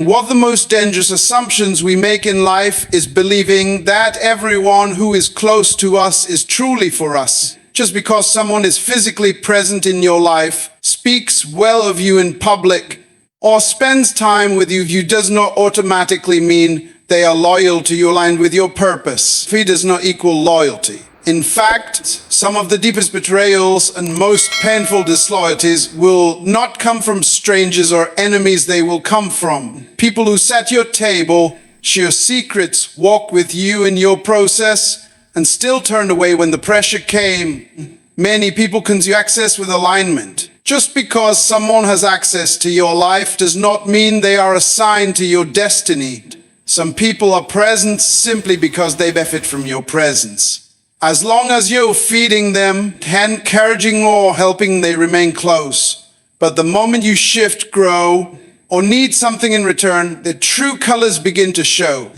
One of the most dangerous assumptions we make in life is believing that everyone who is close to us is truly for us. Just because someone is physically present in your life, speaks well of you in public, or spends time with you does not automatically mean they are loyal to you, aligned with your purpose. Fee does not equal loyalty. In fact, some of the deepest betrayals and most painful disloyalties will not come from strangers or enemies. They will come from people who sat at your table, share secrets, walk with you in your process, and still turned away when the pressure came. Many people confuse access with alignment. Just because someone has access to your life does not mean they are assigned to your destiny. Some people are present simply because they benefit from your presence. As long as you're feeding them, encouraging or helping, they remain close. But the moment you shift, grow, or need something in return, their true colors begin to show.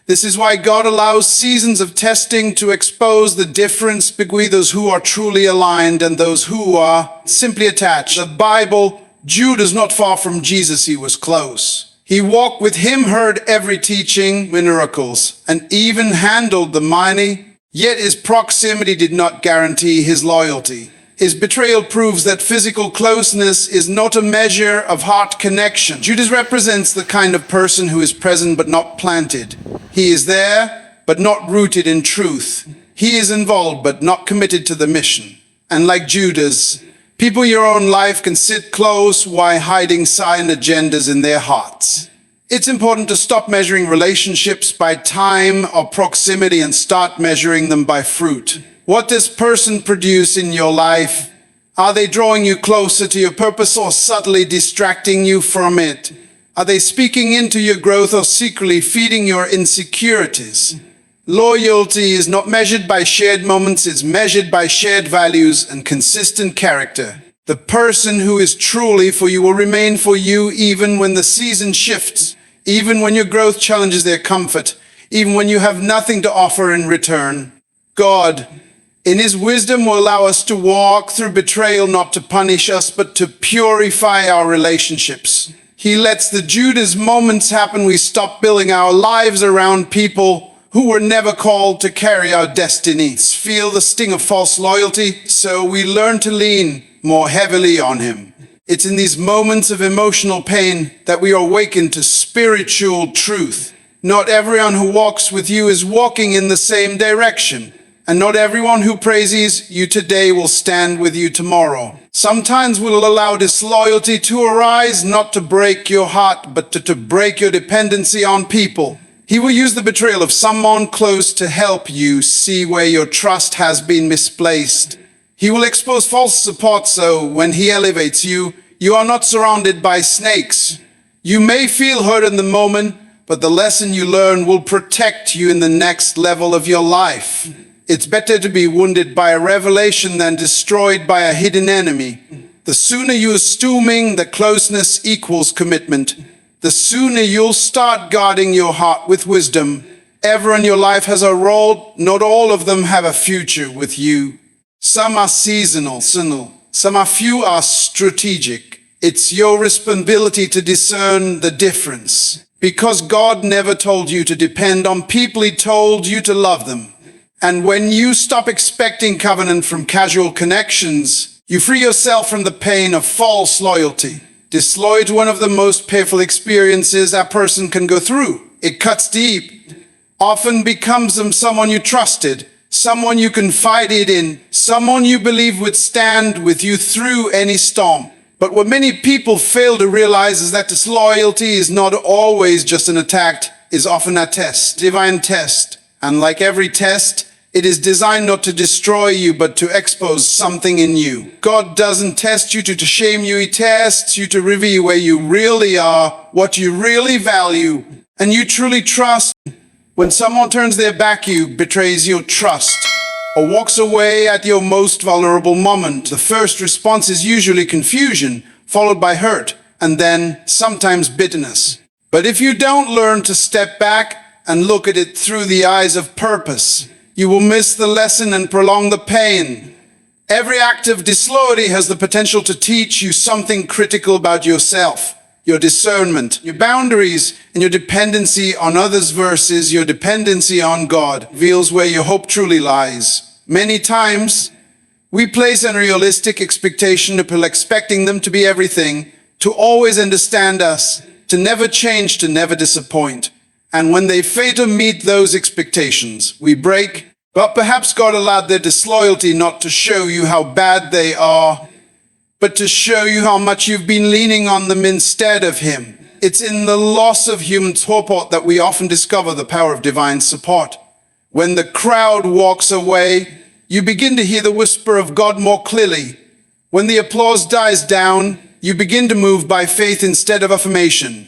This is why God allows seasons of testing to expose the difference between those who are truly aligned and those who are simply attached. The Bible, Jude is not far from Jesus. He was close. He walked with him, heard every teaching, miracles, and even handled the mighty. Yet his proximity did not guarantee his loyalty. His betrayal proves that physical closeness is not a measure of heart connection. Judas represents the kind of person who is present but not planted. He is there, but not rooted in truth. He is involved, but not committed to the mission. And like Judas, people in your own life can sit close while hiding silent agendas in their hearts. It's important to stop measuring relationships by time or proximity and start measuring them by fruit. What does person produce in your life? Are they drawing you closer to your purpose or subtly distracting you from it? Are they speaking into your growth or secretly feeding your insecurities? Loyalty is not measured by shared moments, it's measured by shared values and consistent character. The person who is truly for you will remain for you even when the season shifts. Even when your growth challenges their comfort, even when you have nothing to offer in return. God, in his wisdom, will allow us to walk through betrayal, not to punish us, but to purify our relationships. He lets the Judas moments happen. We stop building our lives around people who were never called to carry our destinies. Feel the sting of false loyalty, so we learn to lean more heavily on him. It's in these moments of emotional pain that we are awakened to spiritual truth. Not everyone who walks with you is walking in the same direction. And not everyone who praises you today will stand with you tomorrow. Sometimes we'll allow disloyalty to arise, not to break your heart, but to break your dependency on people. He will use the betrayal of someone close to help you see where your trust has been misplaced. He will expose false support, so when he elevates you, you are not surrounded by snakes. You may feel hurt in the moment, but the lesson you learn will protect you in the next level of your life. It's better to be wounded by a revelation than destroyed by a hidden enemy. The sooner you're stewing, the closeness equals commitment. The sooner you'll start guarding your heart with wisdom. Everyone in your life has a role. Not all of them have a future with you. Some are seasonal, some are few are strategic. It's your responsibility to discern the difference. Because God never told you to depend on people, he told you to love them. And when you stop expecting covenant from casual connections, you free yourself from the pain of false loyalty. Disloyalty is one of the most painful experiences a person can go through. It cuts deep. Often becomes someone you trusted, someone you confided in, someone you believe would stand with you through any storm. But what many people fail to realize is that disloyalty is not always just an attack, it's often a test, divine test. And like every test, it is designed not to destroy you, but to expose something in you. God doesn't test you to shame you, he tests you to reveal where you really are, what you really value, and you truly trust. When someone turns their back on you, betrays your trust, or walks away at your most vulnerable moment, the first response is usually confusion, followed by hurt, and then sometimes bitterness. But if you don't learn to step back and look at it through the eyes of purpose, you will miss the lesson and prolong the pain. Every act of disloyalty has the potential to teach you something critical about yourself, your discernment, your boundaries, and your dependency on others versus your dependency on God reveals where your hope truly lies. Many times, we place unrealistic expectation of people, expecting them to be everything, to always understand us, to never change, to never disappoint. And when they fail to meet those expectations, we break. But perhaps God allowed their disloyalty not to show you how bad they are, but to show you how much you've been leaning on them instead of Him. It's in the loss of human support that we often discover the power of divine support. When the crowd walks away, you begin to hear the whisper of God more clearly. When the applause dies down, you begin to move by faith instead of affirmation.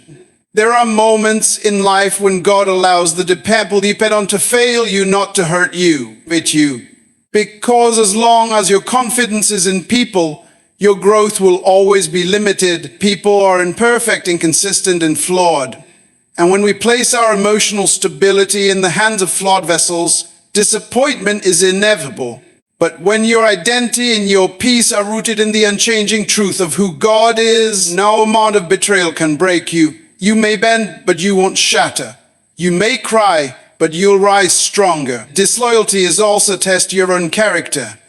There are moments in life when God allows the people depend on to fail you, not to hurt you, with you. Because as long as your confidence is in people, your growth will always be limited. People are imperfect, inconsistent, and flawed. And when we place our emotional stability in the hands of flawed vessels, disappointment is inevitable. But when your identity and your peace are rooted in the unchanging truth of who God is, no amount of betrayal can break you. You may bend, but you won't shatter. You may cry, but you'll rise stronger. Disloyalty is also a test of your own character.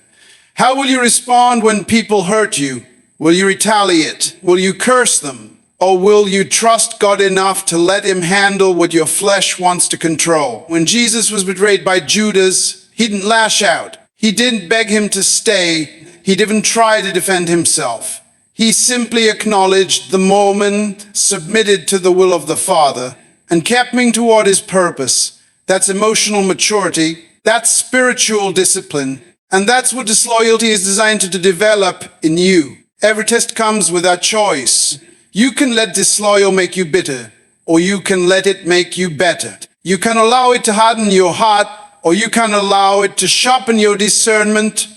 How will you respond when people hurt you? Will you retaliate? Will you curse them? Or will you trust God enough to let Him handle what your flesh wants to control? When Jesus was betrayed by Judas, He didn't lash out. He didn't beg him to stay. He didn't try to defend himself. He simply acknowledged the moment, submitted to the will of the Father, and kept moving toward His purpose. That's emotional maturity. That's spiritual discipline. And that's what disloyalty is designed to develop in you. Every test comes with a choice. You can let disloyal make you bitter, or you can let it make you better. You can allow it to harden your heart, or you can allow it to sharpen your discernment.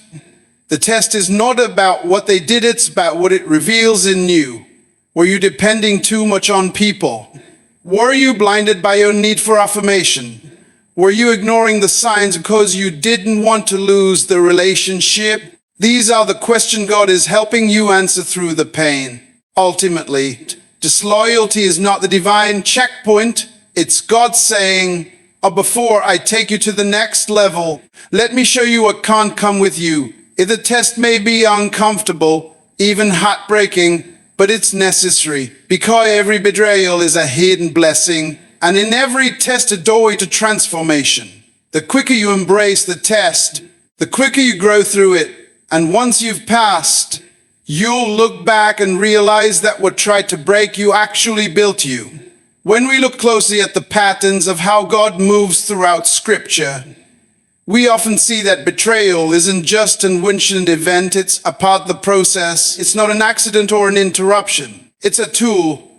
The test is not about what they did, it's about what it reveals in you. Were you depending too much on people? Were you blinded by your need for affirmation? Were you ignoring the signs because you didn't want to lose the relationship? These are the questions God is helping you answer through the pain. Ultimately, disloyalty is not the divine checkpoint. It's God saying, before I take you to the next level, let me show you what can't come with you. If the test may be uncomfortable, even heartbreaking, but it's necessary, because every betrayal is a hidden blessing, and in every test a doorway to transformation. The quicker you embrace the test, the quicker you grow through it, and once you've passed, you'll look back and realize that what tried to break you actually built you. When we look closely at the patterns of how God moves throughout Scripture, we often see that betrayal isn't just an instant event, it's a part of the process. It's not an accident or an interruption. It's a tool,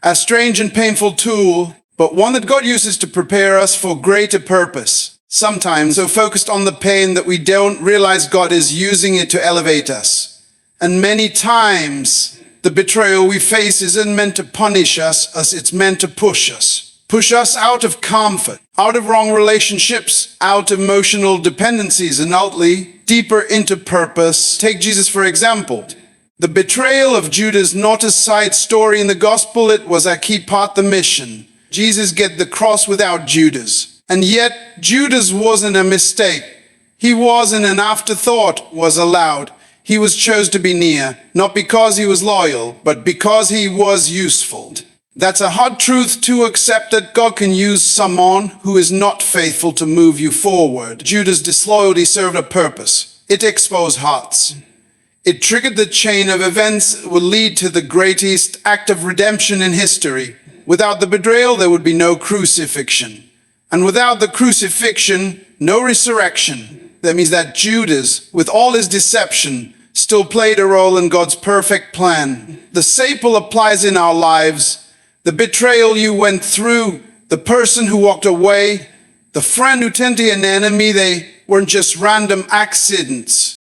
a strange and painful tool, but one that God uses to prepare us for greater purpose. Sometimes so focused on the pain that we don't realize God is using it to elevate us. And many times, the betrayal we face isn't meant to punish us, as it's meant to push us. Push us out of comfort, out of wrong relationships, out of emotional dependencies, and ultimately deeper into purpose. Take Jesus for example. The betrayal of Judas is not a side story in the gospel, it was a key part of the mission. Jesus get the cross without Judas. And yet, Judas wasn't a mistake. He wasn't an afterthought, was allowed. He was chosen to be near, not because he was loyal, but because he was useful. That's a hard truth to accept, that God can use someone who is not faithful to move you forward. Judas' disloyalty served a purpose. It exposed hearts. It triggered the chain of events that will lead to the greatest act of redemption in history. Without the betrayal, there would be no crucifixion. And without the crucifixion, no resurrection. That means that Judas, with all his deception, still played a role in God's perfect plan. The same applies in our lives. The betrayal you went through, the person who walked away, the friend who turned to an enemy, they weren't just random accidents.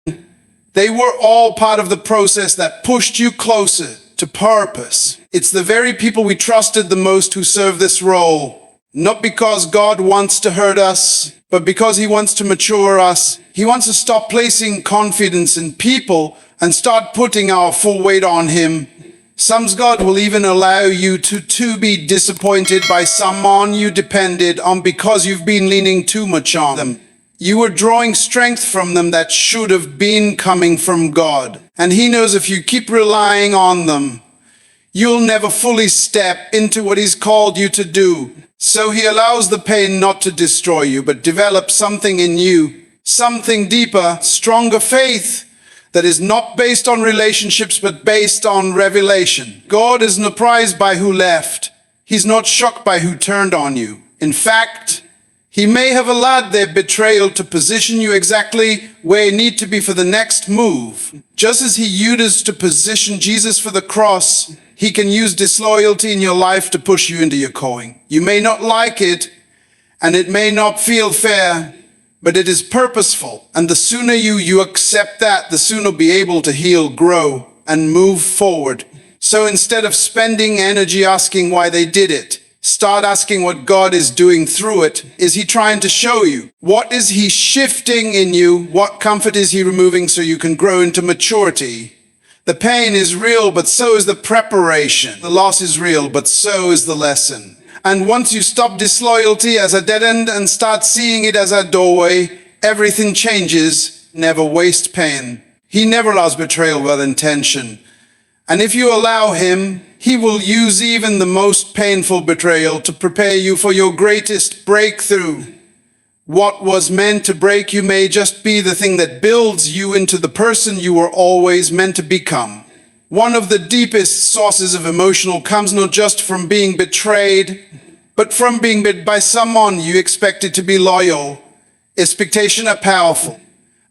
They were all part of the process that pushed you closer to purpose. It's the very people we trusted the most who serve this role. Not because God wants to hurt us, but because He wants to mature us. He wants to stop placing confidence in people and start putting our full weight on Him. Some God will even allow you to be disappointed by someone you depended on because you've been leaning too much on them. You were drawing strength from them that should have been coming from God. And He knows if you keep relying on them, you'll never fully step into what He's called you to do. So He allows the pain not to destroy you, but develop something in you, something deeper, stronger faith that is not based on relationships, but based on revelation. God isn't surprised by who left. He's not shocked by who turned on you. In fact, He may have allowed their betrayal to position you exactly where you need to be for the next move. Just as He used to position Jesus for the cross, He can use disloyalty in your life to push you into your calling. You may not like it, and it may not feel fair, but it is purposeful. And the sooner you accept that, the sooner you'll be able to heal, grow, and move forward. So instead of spending energy asking why they did it, start asking what God is doing through it. Is He trying to show you? What is He shifting in you? What comfort is He removing so you can grow into maturity? The pain is real, but so is the preparation. The loss is real, but so is the lesson. And once you stop disloyalty as a dead end and start seeing it as a doorway, everything changes. Never waste pain. He never allows betrayal with intention. And if you allow Him, He will use even the most painful betrayal to prepare you for your greatest breakthrough. What was meant to break you may just be the thing that builds you into the person you were always meant to become. One of the deepest sources of emotional comes not just from being betrayed, but from being betrayed by someone you expected to be loyal. Expectations are powerful,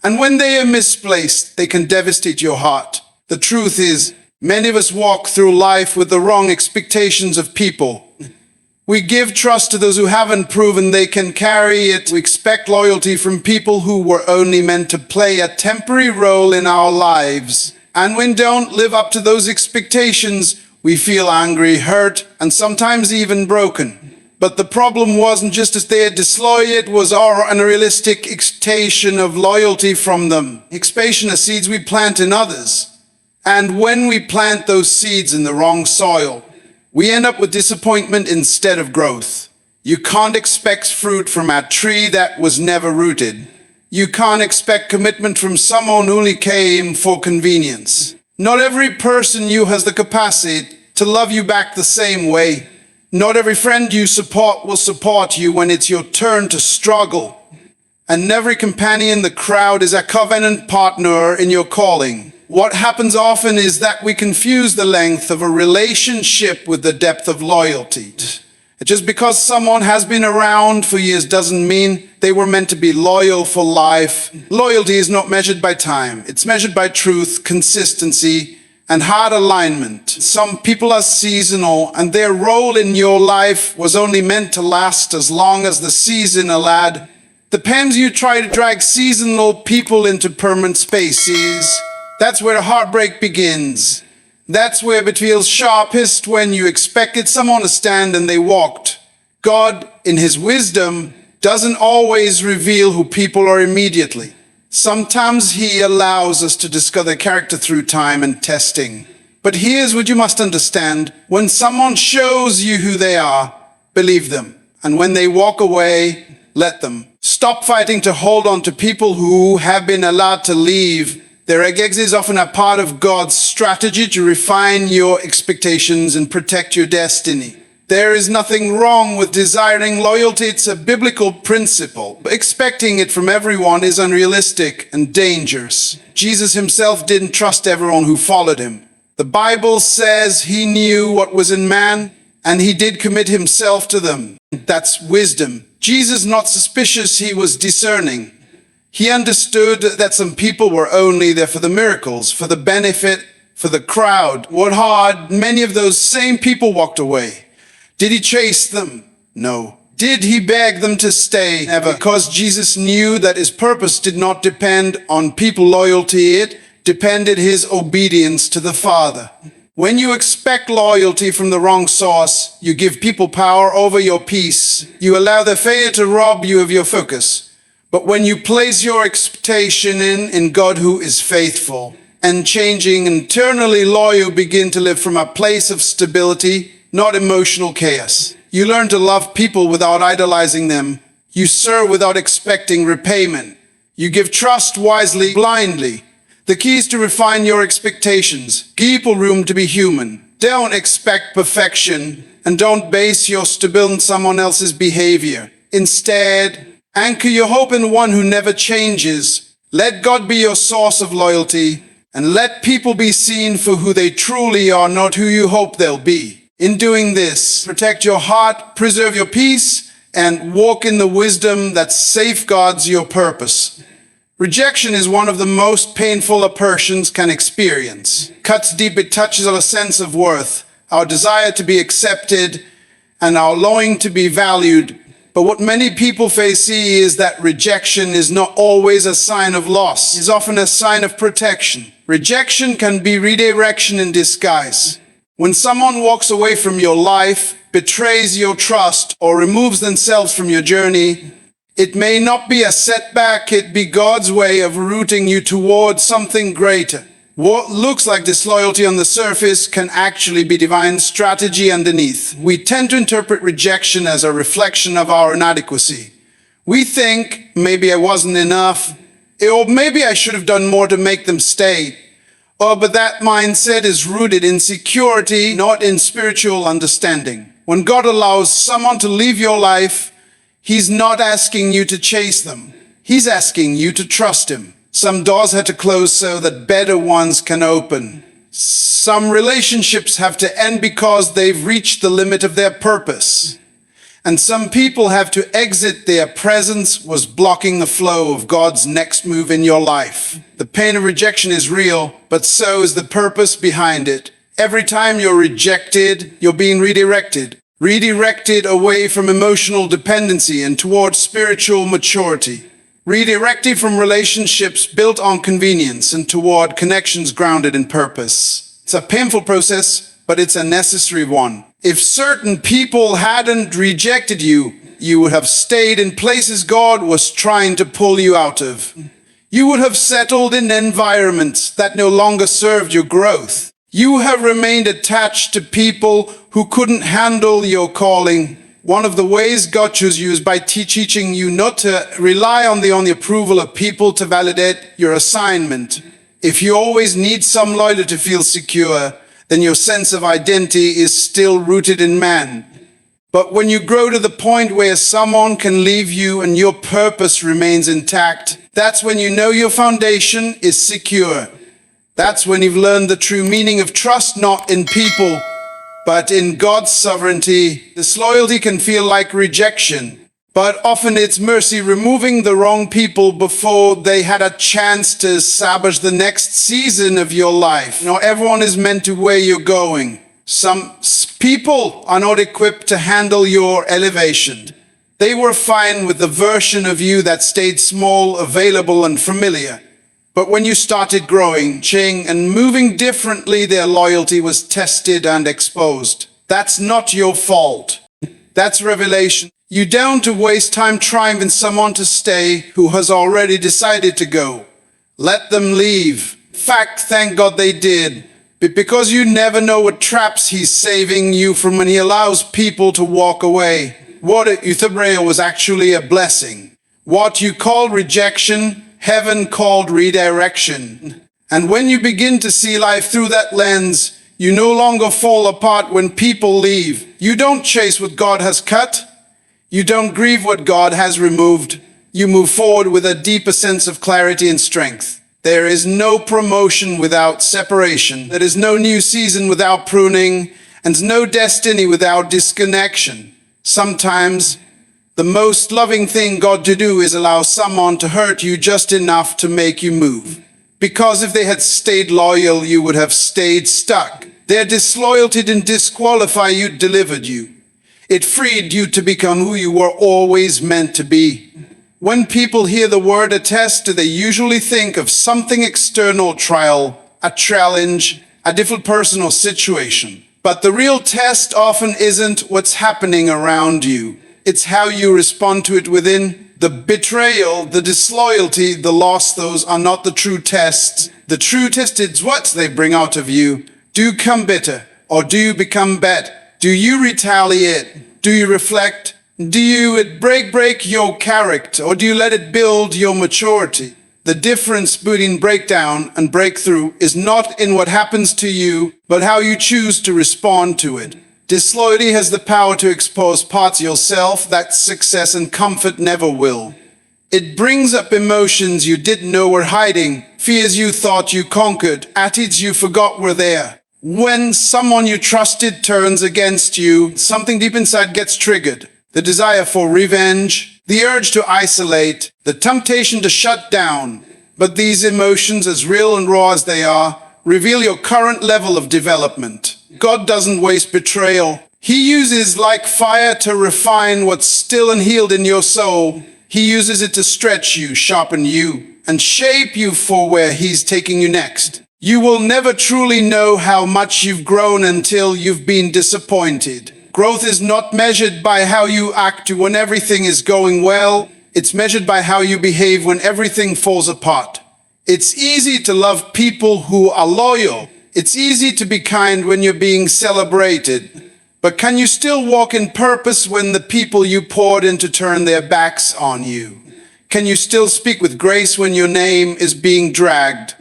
and when they are misplaced, they can devastate your heart. The truth is, many of us walk through life with the wrong expectations of people. We give trust to those who haven't proven they can carry it. We expect loyalty from people who were only meant to play a temporary role in our lives. And when we don't live up to those expectations, we feel angry, hurt, and sometimes even broken. But the problem wasn't just as they had disloyal, it was our unrealistic expectation of loyalty from them. Expectation are seeds we plant in others. And when we plant those seeds in the wrong soil, we end up with disappointment instead of growth. You can't expect fruit from a tree that was never rooted. You can't expect commitment from someone who only came for convenience. Not every person you has the capacity to love you back the same way. Not every friend you support will support you when it's your turn to struggle. And every companion in the crowd is a covenant partner in your calling. What happens often is that we confuse the length of a relationship with the depth of loyalty. Just because someone has been around for years doesn't mean they were meant to be loyal for life. Loyalty is not measured by time. It's measured by truth, consistency, and heart alignment. Some people are seasonal, and their role in your life was only meant to last as long as the season allowed. Depends you try to drag seasonal people into permanent spaces. That's where heartbreak begins. That's where it feels sharpest, when you expected someone to stand and they walked. God, in His wisdom, doesn't always reveal who people are immediately. Sometimes He allows us to discover their character through time and testing. But here's what you must understand. When someone shows you who they are, believe them. And when they walk away, let them. Stop fighting to hold on to people who have been allowed to leave. Their exit is often a part of God's strategy to refine your expectations and protect your destiny. There is nothing wrong with desiring loyalty. It's a biblical principle. Expecting it from everyone is unrealistic and dangerous. Jesus Himself didn't trust everyone who followed Him. The Bible says He knew what was in man, and He did commit Himself to them. That's wisdom. Jesus not suspicious, He was discerning. He understood that some people were only there for the miracles, for the benefit, for the crowd. What hard, many of those same people walked away. Did He chase them? No. Did He beg them to stay? Never. Because Jesus knew that His purpose did not depend on people loyalty, it depended His obedience to the Father. When you expect loyalty from the wrong source, you give people power over your peace. You allow their failure to rob you of your focus. But when you place your expectation in God who is faithful, and changing, internally loyal begin to live from a place of stability, not emotional chaos. You learn to love people without idolizing them. You serve without expecting repayment. You give trust wisely, blindly. The key is to refine your expectations. Give people room to be human. Don't expect perfection, and don't base your stability on someone else's behavior. Instead, anchor your hope in one who never changes. Let God be your source of loyalty, and let people be seen for who they truly are, not who you hope they'll be. In doing this, protect your heart, preserve your peace, and walk in the wisdom that safeguards your purpose. Rejection is one of the most painful a person can experience. Cuts deep, it touches our sense of worth, our desire to be accepted, and our longing to be valued. But what many people face is that rejection is not always a sign of loss. It's often a sign of protection. Rejection can be redirection in disguise. When someone walks away from your life, betrays your trust, or removes themselves from your journey, it may not be a setback, it be God's way of routing you towards something greater. What looks like disloyalty on the surface can actually be divine strategy underneath. We tend to interpret rejection as a reflection of our inadequacy. We think, maybe I wasn't enough, or maybe I should have done more to make them stay. But that mindset is rooted in insecurity, not in spiritual understanding. When God allows someone to leave your life, He's not asking you to chase them. He's asking you to trust Him. Some doors have to close so that better ones can open. Some relationships have to end because they've reached the limit of their purpose. And some people have to exit. Their presence was blocking the flow of God's next move in your life. The pain of rejection is real, but so is the purpose behind it. Every time you're rejected, you're being redirected. Redirected away from emotional dependency and towards spiritual maturity. Redirected from relationships built on convenience and toward connections grounded in purpose. It's a painful process, but it's a necessary one. If certain people hadn't rejected you, you would have stayed in places God was trying to pull you out of. You would have settled in environments that no longer served your growth. You have remained attached to people who couldn't handle your calling. One of the ways God chose you is by teaching you not to rely on the approval of people to validate your assignment. If you always need some loyalty to feel secure, then your sense of identity is still rooted in man. But when you grow to the point where someone can leave you and your purpose remains intact, that's when you know your foundation is secure. That's when you've learned the true meaning of trust, not in people, but in God's sovereignty. Disloyalty can feel like rejection, but often it's mercy, removing the wrong people before they had a chance to sabotage the next season of your life. Not everyone is meant to where you're going. Some people are not equipped to handle your elevation. They were fine with the version of you that stayed small, available, and familiar. But when you started growing, changing, and moving differently, their loyalty was tested and exposed. That's not your fault. That's revelation. You don't to waste time trying to convince someone to stay who has already decided to go. Let them leave. In fact, thank God they did. Because you never know what traps He's saving you from when He allows people to walk away. What Betrayal was actually a blessing. What you call rejection, Heaven called redirection. And when you begin to see life through that lens, you no longer fall apart when people leave. You don't chase what God has cut. You don't grieve what God has removed. You move forward with a deeper sense of clarity and strength. There is no promotion without separation. There is no new season without pruning, and no destiny without disconnection. Sometimes the most loving thing God to do is allow someone to hurt you just enough to make you move. Because if they had stayed loyal, you would have stayed stuck. Their disloyalty didn't disqualify you, it delivered you. It freed you to become who you were always meant to be. When people hear the word attest, they usually think of something external, trial, a challenge, a difficult personal situation. But the real test often isn't what's happening around you. It's how you respond to it within. The betrayal, the disloyalty, the loss, those are not the true tests. The true test is what they bring out of you. Do you become bitter, or do you become bad? Do you retaliate? Do you reflect? Do you break your character, or do you let it build your maturity? The difference between breakdown and breakthrough is not in what happens to you, but how you choose to respond to it. Disloyalty has the power to expose parts of yourself that success and comfort never will. It brings up emotions you didn't know were hiding, fears you thought you conquered, attitudes you forgot were there. When someone you trusted turns against you, something deep inside gets triggered. The desire for revenge, the urge to isolate, the temptation to shut down. But these emotions, as real and raw as they are, reveal your current level of development. God doesn't waste betrayal. He uses like fire to refine what's still unhealed in your soul. He uses it to stretch you, sharpen you, and shape you for where He's taking you next. You will never truly know how much you've grown until you've been disappointed. Growth is not measured by how you act when everything is going well. It's measured by how you behave when everything falls apart. It's easy to love people who are loyal. It's easy to be kind when you're being celebrated. But can you still walk in purpose when the people you poured into turn their backs on you? Can you still speak with grace when your name is being dragged?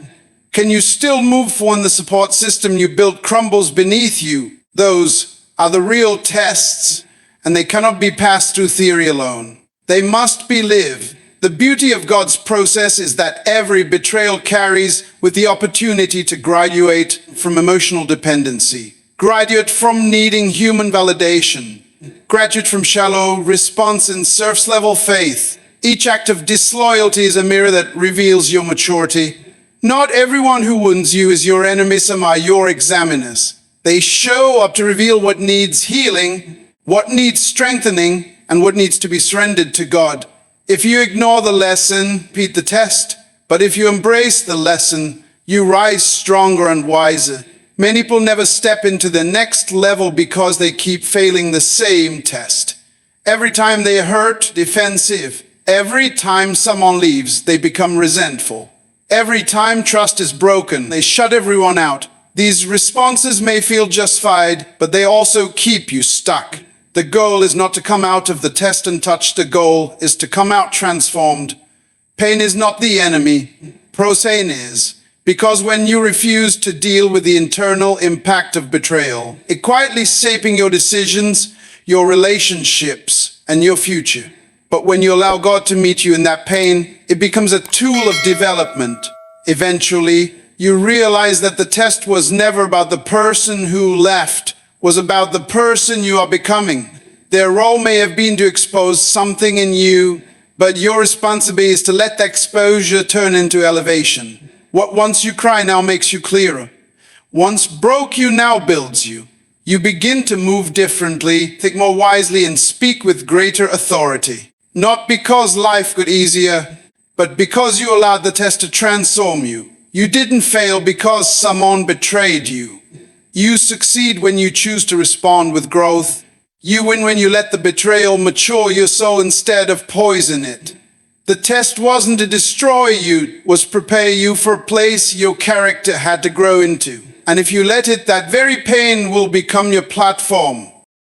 Can you still move when the support system you built crumbles beneath you? Those are the real tests, and they cannot be passed through theory alone. They must be lived. The beauty of God's process is that every betrayal carries with the opportunity to graduate from emotional dependency, graduate from needing human validation, graduate from shallow response and surface-level faith. Each act of disloyalty is a mirror that reveals your maturity. Not everyone who wounds you is your enemy. Some are your examiners. They show up to reveal what needs healing, what needs strengthening, and what needs to be surrendered to God. If you ignore the lesson, repeat the test. But if you embrace the lesson, you rise stronger and wiser. Many people never step into the next level because they keep failing the same test. Every time they hurt, defensive. Every time someone leaves, they become resentful. Every time trust is broken, they shut everyone out. These responses may feel justified, but they also keep you stuck. The goal is not to come out of the test untouched. The goal is to come out transformed. Pain is not the enemy. Pain is. Because when you refuse to deal with the internal impact of betrayal, it quietly shaping your decisions, your relationships, and your future. But when you allow God to meet you in that pain, it becomes a tool of development. Eventually, you realize that the test was never about the person who left, was about the person you are becoming. Their role may have been to expose something in you, but your responsibility is to let the exposure turn into elevation. What once you cry now makes you clearer. Once broke you now builds you. You begin to move differently, think more wisely, and speak with greater authority. Not because life got easier, but because you allowed the test to transform you. You didn't fail because someone betrayed you. You succeed when you choose to respond with growth. You win when you let the betrayal mature your soul instead of poison it. The test wasn't to destroy you, it was prepare you for a place your character had to grow into. And if you let it, that very pain will become your platform.